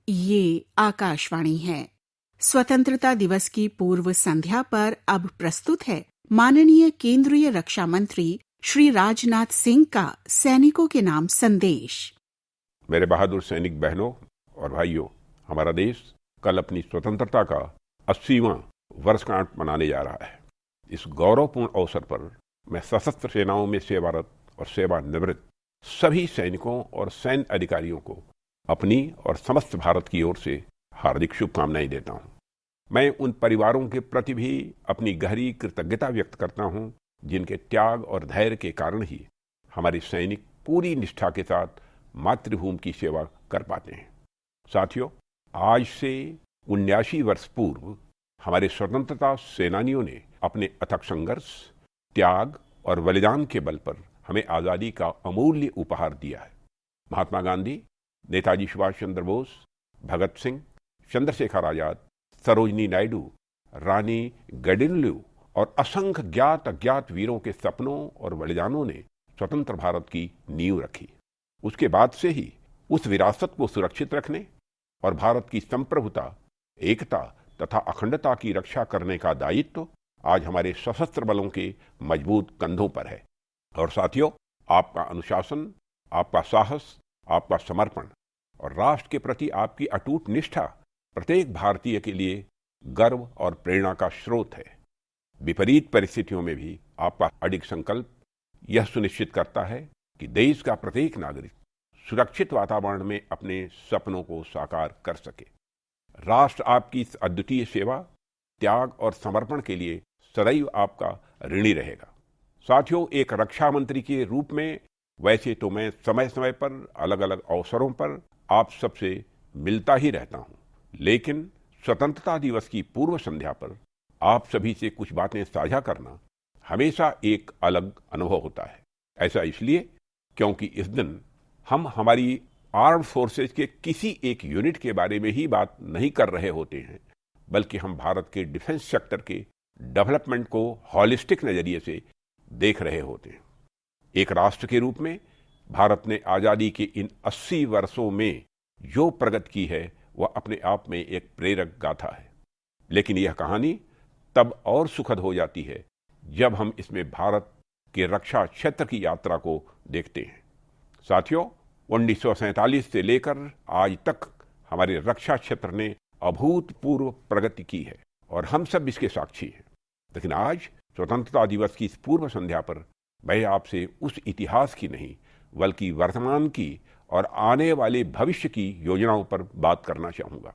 ये आकाशवाणी है। स्वतंत्रता दिवस की पूर्व संध्या पर अब प्रस्तुत है माननीय केंद्रीय रक्षा मंत्री श्री राजनाथ सिंह का सैनिकों के नाम संदेश। मेरे बहादुर सैनिक बहनों और भाइयों, हमारा देश कल अपनी स्वतंत्रता का 80वां वर्षगांठ मनाने जा रहा है। इस गौरवपूर्ण अवसर पर मैं सशस्त्र सेनाओं में सेवारत और सेवानिवृत्त सभी सैनिकों और सैन्य अधिकारियों को अपनी और समस्त भारत की ओर से हार्दिक शुभकामनाएं देता हूं। मैं उन परिवारों के प्रति भी अपनी गहरी कृतज्ञता व्यक्त करता हूं जिनके त्याग और धैर्य के कारण ही हमारे सैनिक पूरी निष्ठा के साथ मातृभूमि की सेवा कर पाते हैं। साथियों, आज से 79 वर्ष पूर्व हमारे स्वतंत्रता सेनानियों ने अपने अथक संघर्ष, त्याग और बलिदान के बल पर हमें आज़ादी का अमूल्य उपहार दिया है। महात्मा गांधी, नेताजी सुभाष चंद्र बोस, भगत सिंह, चंद्रशेखर आजाद, सरोजनी नायडू, रानी गडिनल्यू और असंख्य ज्ञात अज्ञात वीरों के सपनों और बलिदानों ने स्वतंत्र भारत की नींव रखी। उसके बाद से ही उस विरासत को सुरक्षित रखने और भारत की संप्रभुता, एकता तथा अखंडता की रक्षा करने का दायित्व आज हमारे सशस्त्र बलों के मजबूत कंधों पर है। और साथियों, आपका अनुशासन, आपका साहस, आपका समर्पण और राष्ट्र के प्रति आपकी अटूट निष्ठा प्रत्येक भारतीय के लिए गर्व और प्रेरणा का स्रोत है। विपरीत परिस्थितियों में भी आपका अडिग संकल्प यह सुनिश्चित करता है कि देश का प्रत्येक नागरिक सुरक्षित वातावरण में अपने सपनों को साकार कर सके। राष्ट्र आपकी इस अद्वितीय सेवा, त्याग और समर्पण के लिए सदैव आपका ऋणी रहेगा। साथियों, एक रक्षा मंत्री के रूप में वैसे तो मैं समय समय पर अलग अलग अवसरों पर आप सबसे मिलता ही रहता हूं, लेकिन स्वतंत्रता दिवस की पूर्व संध्या पर आप सभी से कुछ बातें साझा करना हमेशा एक अलग अनुभव होता है। ऐसा इसलिए क्योंकि इस दिन हम हमारी आर्म्ड फोर्सेज के किसी एक यूनिट के बारे में ही बात नहीं कर रहे होते हैं, बल्कि हम भारत के डिफेंस सेक्टर के डेवलपमेंट को हॉलिस्टिक नजरिए से देख रहे होते हैं। एक राष्ट्र के रूप में भारत ने आजादी के इन 80 वर्षों में जो प्रगति की है वह अपने आप में एक प्रेरक गाथा है। लेकिन यह कहानी तब और सुखद हो जाती है जब हम इसमें भारत के रक्षा क्षेत्र की यात्रा को देखते हैं। साथियों, 1947 से लेकर आज तक हमारे रक्षा क्षेत्र ने अभूतपूर्व प्रगति की है और हम सब इसके साक्षी हैं। लेकिन आज स्वतंत्रता दिवस की इस पूर्व संध्या पर मैं आपसे उस इतिहास की नहीं बल्कि वर्तमान की और आने वाले भविष्य की योजनाओं पर बात करना चाहूँगा।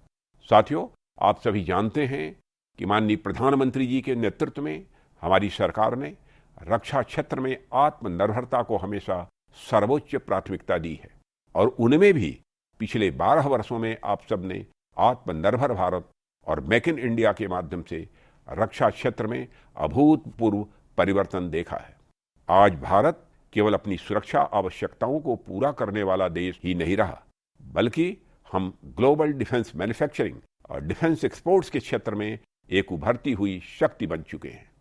साथियों, आप सभी जानते हैं कि माननीय प्रधानमंत्री जी के नेतृत्व में हमारी सरकार ने रक्षा क्षेत्र में आत्मनिर्भरता को हमेशा सर्वोच्च प्राथमिकता दी है और उनमें भी पिछले 12 वर्षों में आप सब ने आत्मनिर्भर भारत और मेक इन इंडिया के माध्यम से रक्षा क्षेत्र में अभूतपूर्व परिवर्तन देखा है। आज भारत केवल अपनी सुरक्षा आवश्यकताओं को पूरा करने वाला देश ही नहीं रहा, बल्कि हम ग्लोबल डिफेंस मैन्युफैक्चरिंग और डिफेंस एक्सपोर्ट्स के क्षेत्र में एक उभरती हुई शक्ति बन चुके हैं।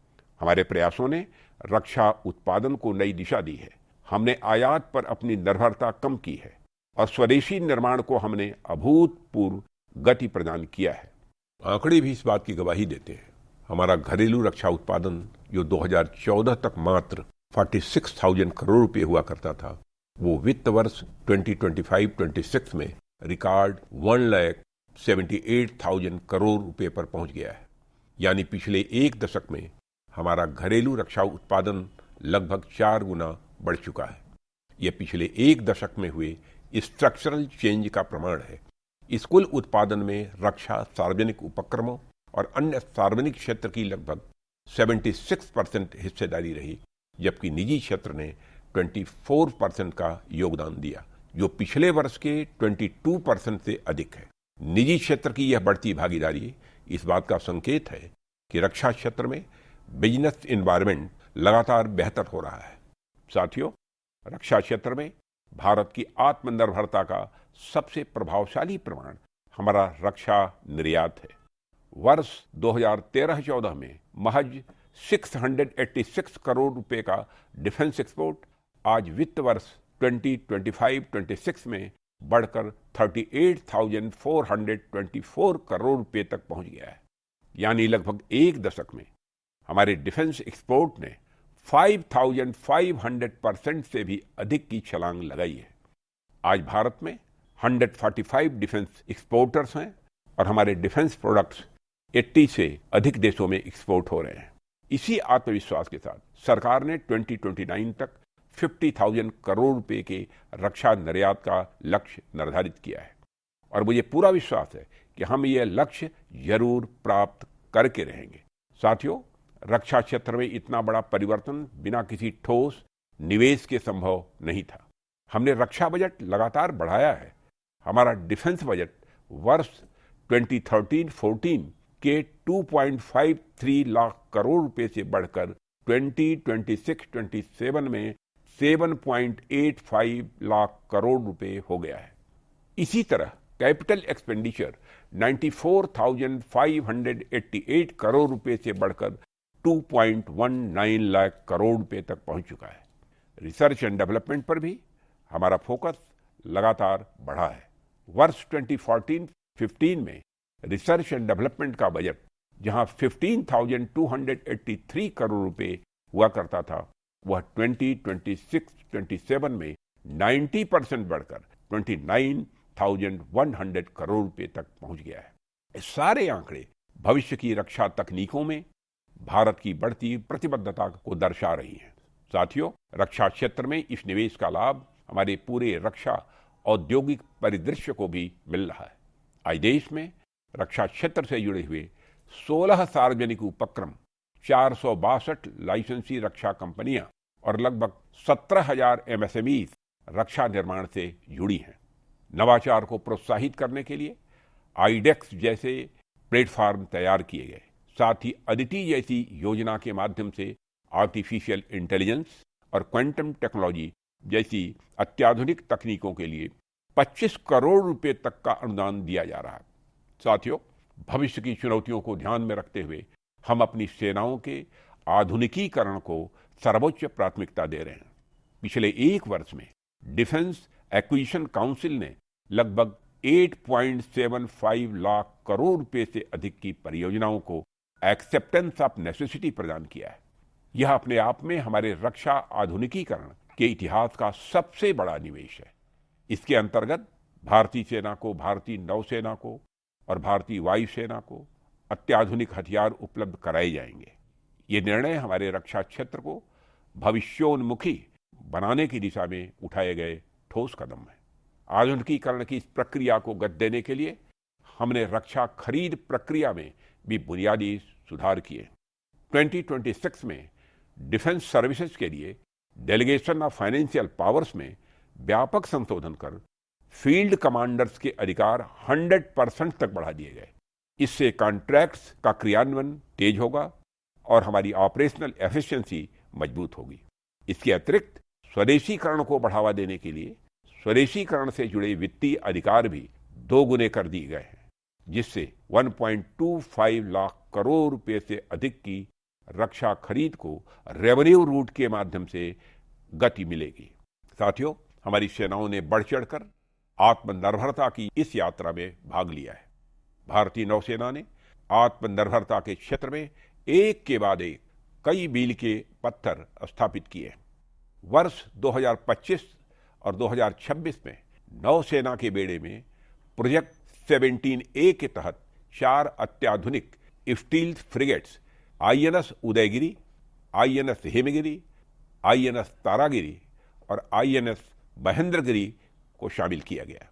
हमारे प्रयासों ने रक्षा उत्पादन को नई दिशा दी है। हमने आयात पर अपनी निर्भरता कम की है और स्वदेशी निर्माण को हमने अभूतपूर्व गति प्रदान किया है। आंकड़े भी इस बात की गवाही देते हैं। हमारा घरेलू रक्षा उत्पादन जो 2014 तक मात्र 46,000 करोड़ रुपए हुआ करता था, वो वित्त वर्ष 2025-26 में रिकॉर्ड 1,78,000 करोड़ रुपए पर पहुंच गया है। यानी पिछले एक दशक में हमारा घरेलू रक्षा उत्पादन लगभग 4 गुना बढ़ चुका है। यह पिछले एक दशक में हुए स्ट्रक्चरल चेंज का प्रमाण है। इस कुल उत्पादन में रक्षा, सार्वजनिक उपक्रमों और अन्य सार्वजनिक क्षेत्र की लगभग 76% हिस्सेदारी रही, जबकि निजी क्षेत्र ने 24% का योगदान दिया, जो पिछले वर्ष के 22% से अधिक है। निजी क्षेत्र की यह बढ़ती भागीदारी इस बात का संकेत है कि रक्षा क्षेत्र में बिजनेस एनवायरनमेंट लगातार बेहतर हो रहा है। साथियों, रक्षा क्षेत्र में भारत की आत्मनिर्भरता का सबसे प्रभावशाली प्रमाण हमारा रक्षा निर्यात है। वर्ष 2013-14 में महज 686 करोड़ रुपए का डिफेंस एक्सपोर्ट आज वित्त वर्ष 2025-26 में बढ़कर 38,424 करोड़ रुपए तक पहुंच गया है। यानी लगभग एक दशक में हमारे डिफेंस एक्सपोर्ट ने 5,500% से भी अधिक की छलांग लगाई है। आज भारत में 145 डिफेंस एक्सपोर्टर्स हैं और हमारे डिफेंस प्रोडक्ट्स 80 से अधिक देशों में एक्सपोर्ट हो रहे हैं। इसी आत्मविश्वास के साथ सरकार ने 2029 तक 50,000 करोड़ रुपए के रक्षा निर्यात का लक्ष्य निर्धारित किया है और मुझे पूरा विश्वास है कि हम ये लक्ष्य जरूर प्राप्त करके रहेंगे। साथियों, रक्षा क्षेत्र में इतना बड़ा परिवर्तन बिना किसी ठोस निवेश के संभव नहीं था। हमने रक्षा बजट लगातार बढ़ाया है। हमारा डिफेंस बजट वर्ष 2013-14 के 2.53 लाख करोड़ रुपए से बढ़कर 2026-27 में 7.85 लाख करोड़ रुपए हो गया है। इसी तरह कैपिटल एक्सपेंडिचर 94,588 करोड़ रुपए से बढ़कर 2.19 लाख करोड़ रुपए तक पहुंच चुका है। रिसर्च एंड डेवलपमेंट पर भी हमारा फोकस लगातार बढ़ा है। वर्ष 2014-15 में रिसर्च एंड डेवलपमेंट का बजट जहां 15,283 करोड़ रुपए हुआ करता था, वह 2026-27 में 90% बढ़कर 29,100 करोड़ रुपए तक पहुंच गया है। ये सारे आंकड़े भविष्य की रक्षा तकनीकों में भारत की बढ़ती प्रतिबद्धता को दर्शा रही हैं। साथियों, रक्षा क्षेत्र में इस निवेश का लाभ हमारे पूरे रक्षा औद्योगिक परिदृश्य को भी मिल रहा है। आज देश में रक्षा क्षेत्र से जुड़े हुए 16 सार्वजनिक उपक्रम, 462 लाइसेंसी रक्षा कंपनियां और लगभग 17,000 MSMEs रक्षा निर्माण से जुड़ी हैं। नवाचार को प्रोत्साहित करने के लिए आईडेक्स जैसे प्लेटफॉर्म तैयार किए गए। साथ ही अदिति जैसी योजना के माध्यम से आर्टिफिशियल इंटेलिजेंस और क्वांटम टेक्नोलॉजी जैसी अत्याधुनिक तकनीकों के लिए 25 करोड़ रुपए तक का अनुदान दिया जा रहा है। साथियों, भविष्य की चुनौतियों को ध्यान में रखते हुए हम अपनी सेनाओं के आधुनिकीकरण को सर्वोच्च प्राथमिकता दे रहे हैं। पिछले एक वर्ष में डिफेंस एक्विजिशन काउंसिल ने लगभग 8.75 लाख करोड़ रुपए से अधिक की परियोजनाओं को एक्सेप्टेंस ऑफ नेसेसिटी प्रदान किया है। यह अपने आप में हमारे रक्षा आधुनिकीकरण के इतिहास का सबसे बड़ा निवेश है। इसके अंतर्गत भारतीय सेना को, भारतीय नौसेना को और भारतीय वायुसेना को अत्याधुनिक हथियार उपलब्ध कराए जाएंगे। ये निर्णय हमारे रक्षा क्षेत्र को भविष्योन्मुखी बनाने की दिशा में उठाए गए ठोस कदम है। आधुनिकीकरण की इस प्रक्रिया को गति देने के लिए हमने रक्षा खरीद प्रक्रिया में भी बुनियादी सुधार किए। 2026 में डिफेंस सर्विसेज के लिए डेलीगेशन ऑफ फाइनेंशियल पावर्स में व्यापक संशोधन कर फील्ड कमांडर्स के अधिकार 100% तक बढ़ा दिए गए। इससे कॉन्ट्रैक्ट्स का क्रियान्वयन तेज होगा और हमारी ऑपरेशनल एफिशिएंसी मजबूत होगी। इसके अतिरिक्त स्वदेशीकरण को बढ़ावा देने के लिए स्वदेशीकरण से जुड़े वित्तीय अधिकार भी 2 गुने कर दिए गए हैं, जिससे 1.25 लाख करोड़ रुपए से अधिक की रक्षा खरीद को रेवेन्यू रूट के माध्यम से गति मिलेगी। साथियों, हमारी सेनाओं ने बढ़ चढ़कर आत्मनिर्भरता की इस यात्रा में भाग लिया है। भारतीय नौसेना ने आत्मनिर्भरता के क्षेत्र में एक के बाद एक कई मील के पत्थर स्थापित किए। वर्ष 2025 और 2026 में नौसेना के बेड़े में प्रोजेक्ट 17A के तहत 4 अत्याधुनिक steel frigates INS Udaygiri, INS Himgiri, INS Taragiri और INS महेंद्रगिरी को शामिल किया गया।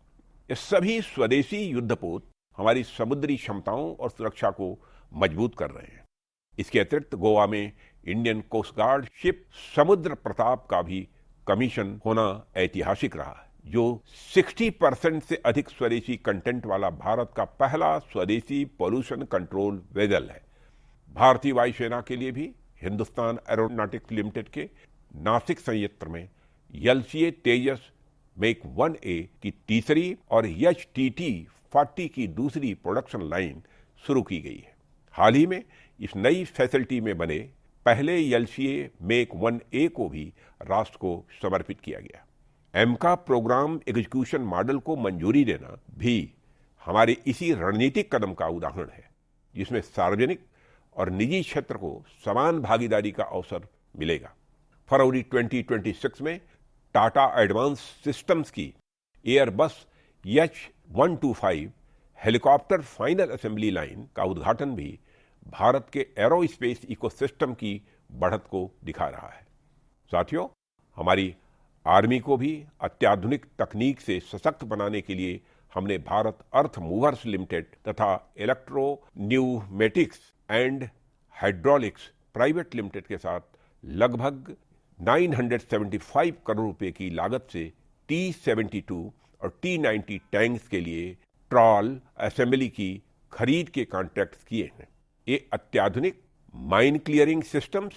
ये सभी स्वदेशी युद्धपोत हमारी समुद्री क्षमताओं और सुरक्षा को मजबूत कर रहे हैं। इसके अतिरिक्त गोवा में इंडियन कोस्ट गार्ड शिप समुद्र प्रताप का भी कमीशन होना ऐतिहासिक रहा है, जो 60% से अधिक स्वदेशी कंटेंट वाला भारत का पहला स्वदेशी पॉल्यूशन कंट्रोल वेसल है। भारतीय वायुसेना के लिए भी हिंदुस्तान एरोनॉटिक्स लिमिटेड के नासिक संयंत्र में LCA तेजस मेक 1A की तीसरी और HTT-40 की दूसरी प्रोडक्शन लाइन शुरू की गई है। हाल ही में इस नई फैसिलिटी में बने पहले LCA मेक 1A को भी राष्ट्र को समर्पित किया गया। एमका प्रोग्राम एग्जीक्यूशन मॉडल को मंजूरी देना भी हमारे इसी रणनीतिक कदम का उदाहरण है, जिसमें सार्वजनिक और निजी क्षेत्र को समान भागीदारी का अवसर मिलेगा। फरवरी 2026 में टाटा एडवांस सिस्टम्स की Airbus H125 helicopter final assembly line का उद्घाटन भी भारत के एरोस्पेस इकोसिस्टम की बढ़त को दिखा रहा है। साथियों, हमारी आर्मी को भी अत्याधुनिक तकनीक से सशक्त बनाने के लिए हमने भारत अर्थ मूवर्स लिमिटेड तथा electro pneumatics and hydraulics private limited के साथ लगभग 975 करोड़ रुपए की लागत से T-72 और T-90 टैंक्स के लिए ट्रॉल असेंबली की खरीद के कॉन्ट्रैक्ट्स किए हैं। ये अत्याधुनिक माइन क्लियरिंग सिस्टम्स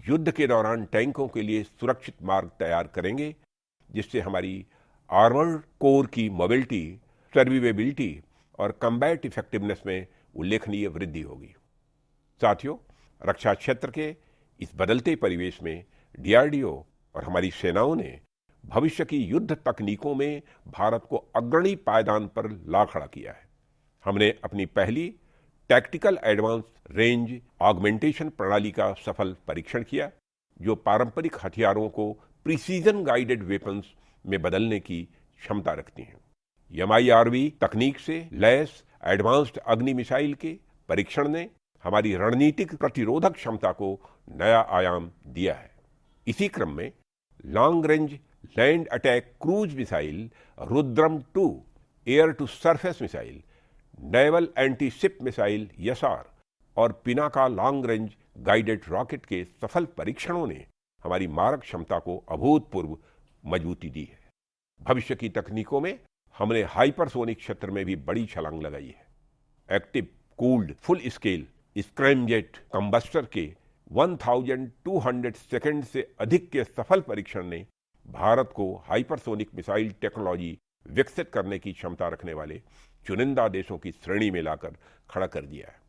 युद्ध के दौरान टैंकों के लिए सुरक्षित मार्ग तैयार करेंगे, जिससे हमारी आर्मर्ड कोर की मोबिलिटी, सर्विवेबिलिटी और कम्बैट इफेक्टिवनेस में उल्लेखनीय वृद्धि होगी। साथियों, रक्षा क्षेत्र के इस बदलते परिवेश में DRDO और हमारी सेनाओं ने भविष्य की युद्ध तकनीकों में भारत को अग्रणी पायदान पर ला खड़ा किया है। हमने अपनी पहली टैक्टिकल एडवांस रेंज ऑगमेंटेशन प्रणाली का सफल परीक्षण किया, जो पारंपरिक हथियारों को प्रिसीजन गाइडेड वेपन्स में बदलने की क्षमता रखती हैं। MIRV तकनीक से लैस एडवांस्ड अग्नि मिसाइल के परीक्षण ने हमारी रणनीतिक प्रतिरोधक क्षमता को नया आयाम दिया है। इसी क्रम में long range land attack cruise missile Rudram 2, air to surface missile, naval anti ship missile YSR और Pinaka long range guided rocket के सफल परीक्षणों ने हमारी मारक क्षमता को अभूतपूर्व मजबूती दी है। भविष्य की तकनीकों में हमने हाइपरसोनिक क्षेत्र में भी बड़ी छलांग लगाई है। Active cooled full scale scramjet combustor के 1200 सेकंड से अधिक के सफल परीक्षण ने भारत को हाइपरसोनिक मिसाइल टेक्नोलॉजी विकसित करने की क्षमता रखने वाले चुनिंदा देशों की श्रेणी में लाकर खड़ा कर दिया है।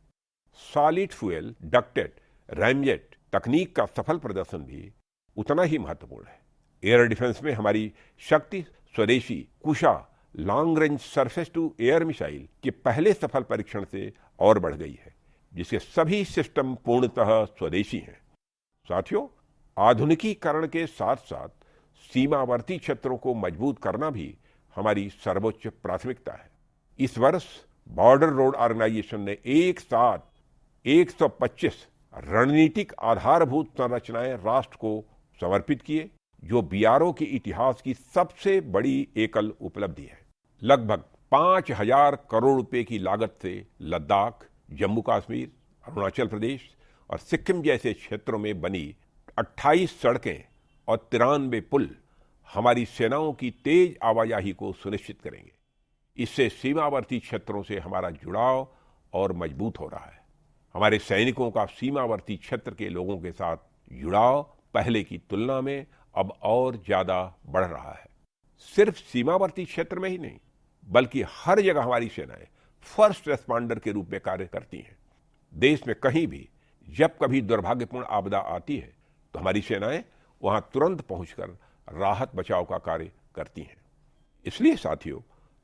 सॉलिड फ्यूल डक्टेड रैमजेट तकनीक का सफल प्रदर्शन भी उतना ही महत्वपूर्ण है। एयर डिफेंस में हमारी शक्ति स्वदेशी Kusha long range surface to air missile के पहले सफल परीक्षण से और बढ़ गई है, जिसके सभी सिस्टम पूर्णतः स्वदेशी हैं। साथियों, आधुनिकीकरण के साथ साथ सीमावर्ती क्षेत्रों को मजबूत करना भी हमारी सर्वोच्च प्राथमिकता है। इस वर्ष बॉर्डर रोड ऑर्गेनाइजेशन ने एक साथ 125 रणनीतिक आधारभूत संरचनाएं राष्ट्र को समर्पित किए, जो BRO के इतिहास की सबसे बड़ी एकल उपलब्धि है। लगभग 5000 करोड़ रुपए की लागत से लद्दाख, जम्मू कश्मीर, अरुणाचल प्रदेश और सिक्किम जैसे क्षेत्रों में बनी 28 सड़कें और 93 पुल हमारी सेनाओं की तेज आवाजाही को सुनिश्चित करेंगे। इससे सीमावर्ती क्षेत्रों से हमारा जुड़ाव और मजबूत हो रहा है। हमारे सैनिकों का सीमावर्ती क्षेत्र के लोगों के साथ जुड़ाव पहले की तुलना में अब और ज्यादा बढ़ रहा है। सिर्फ सीमावर्ती क्षेत्र में ही नहीं, बल्कि हर जगह हमारी सेनाएं फर्स्ट रेस्पॉन्डर के रूप में कार्य करती हैं। देश में कहीं भी जब कभी दुर्भाग्यपूर्ण आपदा आती है तो हमारी सेनाएं वहां तुरंत पहुंचकर राहत बचाव का कार्य करती हैं। इसलिए साथियों,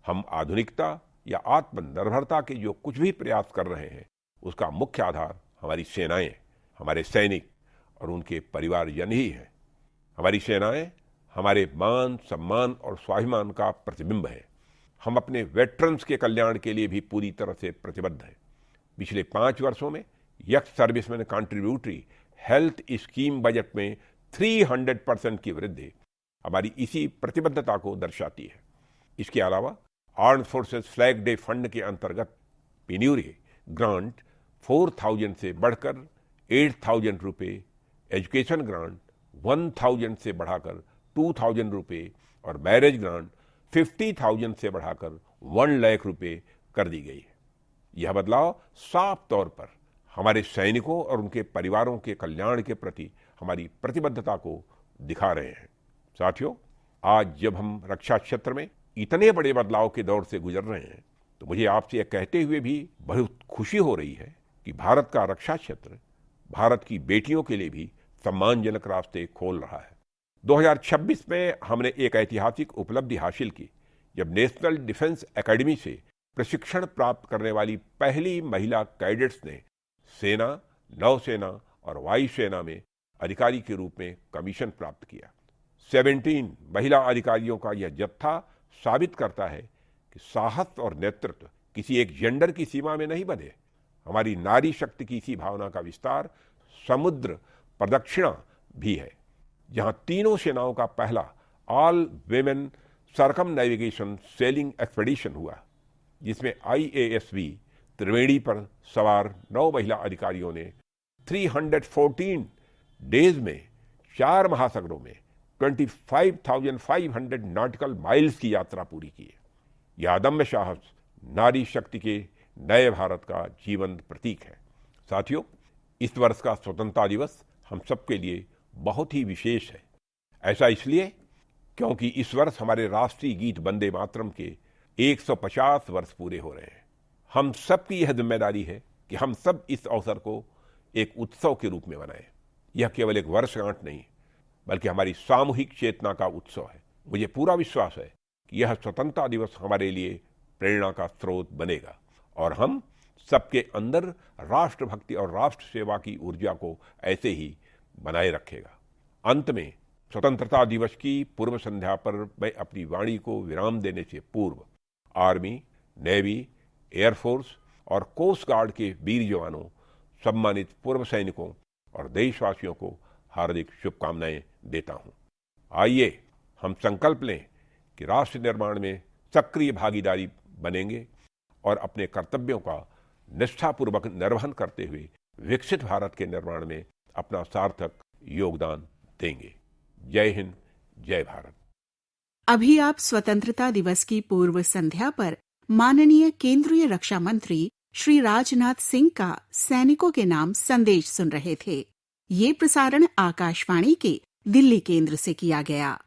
हम आधुनिकता या आत्मनिर्भरता के जो कुछ भी प्रयास कर रहे हैं, उसका मुख्य आधार हमारी सेनाएं, हमारे सैनिक और उनके परिवारजन ही हैं। हमारी सेनाएं हमारे मान, सम्मान और स्वाभिमान का प्रतिबिंब है। हम अपने वेटरन्स के कल्याण के लिए भी पूरी तरह से प्रतिबद्ध हैं। पिछले 5 वर्षों में x serviceman contributory health scheme budget में 300% की वृद्धि हमारी इसी प्रतिबद्धता को दर्शाती है। इसके अलावा armed forces flag day fund के अंतर्गत पेन्यूरी ग्रांट 4000 से बढ़कर 8000 रुपये, एजुकेशन ग्रांट 1000 से बढ़ाकर 2000 रुपये और मैरिज ग्रांट 50,000 से बढ़ाकर 1 लाख रुपये कर दी गई है। यह बदलाव साफ तौर पर हमारे सैनिकों और उनके परिवारों के कल्याण के प्रति हमारी प्रतिबद्धता को दिखा रहे हैं। साथियों, आज जब हम रक्षा क्षेत्र में इतने बड़े बदलाव के दौर से गुजर रहे हैं, तो मुझे आपसे यह कहते हुए भी बहुत खुशी हो रही है कि भारत का रक्षा क्षेत्र भारत की बेटियों के लिए भी सम्मानजनक रास्ते खोल रहा है। 2026 में हमने एक ऐतिहासिक उपलब्धि हासिल की जब नेशनल डिफेंस एकेडमी से प्रशिक्षण प्राप्त करने वाली पहली महिला कैडेट्स ने सेना, नौसेना और वायुसेना में अधिकारी के रूप में कमीशन प्राप्त किया। 17 महिला अधिकारियों का यह जत्था साबित करता है कि साहस और नेतृत्व किसी एक जेंडर की सीमा में नहीं बंधे। हमारी नारी शक्ति की इसी भावना का विस्तार समुद्र प्रदक्षिणा भी है, जहां तीनों सेनाओं का पहला all women circum navigation selling expedition हुआ, जिसमें IASV त्रिवेणी पर सवार 9 महिला अधिकारियों ने 314 डेज में 4 महासागरों में 25,500 नॉटिकल माइल्स की यात्रा पूरी की है। यह अदम्य साहस नारी शक्ति के नए भारत का जीवंत प्रतीक है। साथियों, इस वर्ष का स्वतंत्रता दिवस हम सबके लिए बहुत ही विशेष है। ऐसा इसलिए क्योंकि इस वर्ष हमारे राष्ट्रीय गीत वंदे मातरम के 150 वर्ष पूरे हो रहे हैं। हम सबकी यह जिम्मेदारी है कि हम सब इस अवसर को एक उत्सव के रूप में मनाएं। यह केवल एक वर्षगांठ नहीं, बल्कि हमारी सामूहिक चेतना का उत्सव है। मुझे पूरा विश्वास है कि यह स्वतंत्रता दिवस हमारे लिए प्रेरणा का स्रोत बनेगा और हम सबके अंदर राष्ट्रभक्ति और राष्ट्र सेवा की ऊर्जा को ऐसे ही बनाए रखेगा। अंत में स्वतंत्रता दिवस की पूर्व संध्या पर मैं अपनी वाणी को विराम देने से पूर्व आर्मी, नेवी, एयरफोर्स और कोस्ट गार्ड के वीर जवानों, सम्मानित पूर्व सैनिकों और देशवासियों को हार्दिक शुभकामनाएं देता हूं। आइए हम संकल्प लें कि राष्ट्र निर्माण में सक्रिय भागीदारी बनेंगे और अपने कर्तव्यों का निष्ठापूर्वक निर्वहन करते हुए विकसित भारत के निर्माण में अपना सार्थक योगदान देंगे। जय हिंद, जय भारत। अभी आप स्वतंत्रता दिवस की पूर्व संध्या पर माननीय केंद्रीय रक्षा मंत्री श्री राजनाथ सिंह का सैनिकों के नाम संदेश सुन रहे थे। ये प्रसारण आकाशवाणी के दिल्ली केंद्र से किया गया।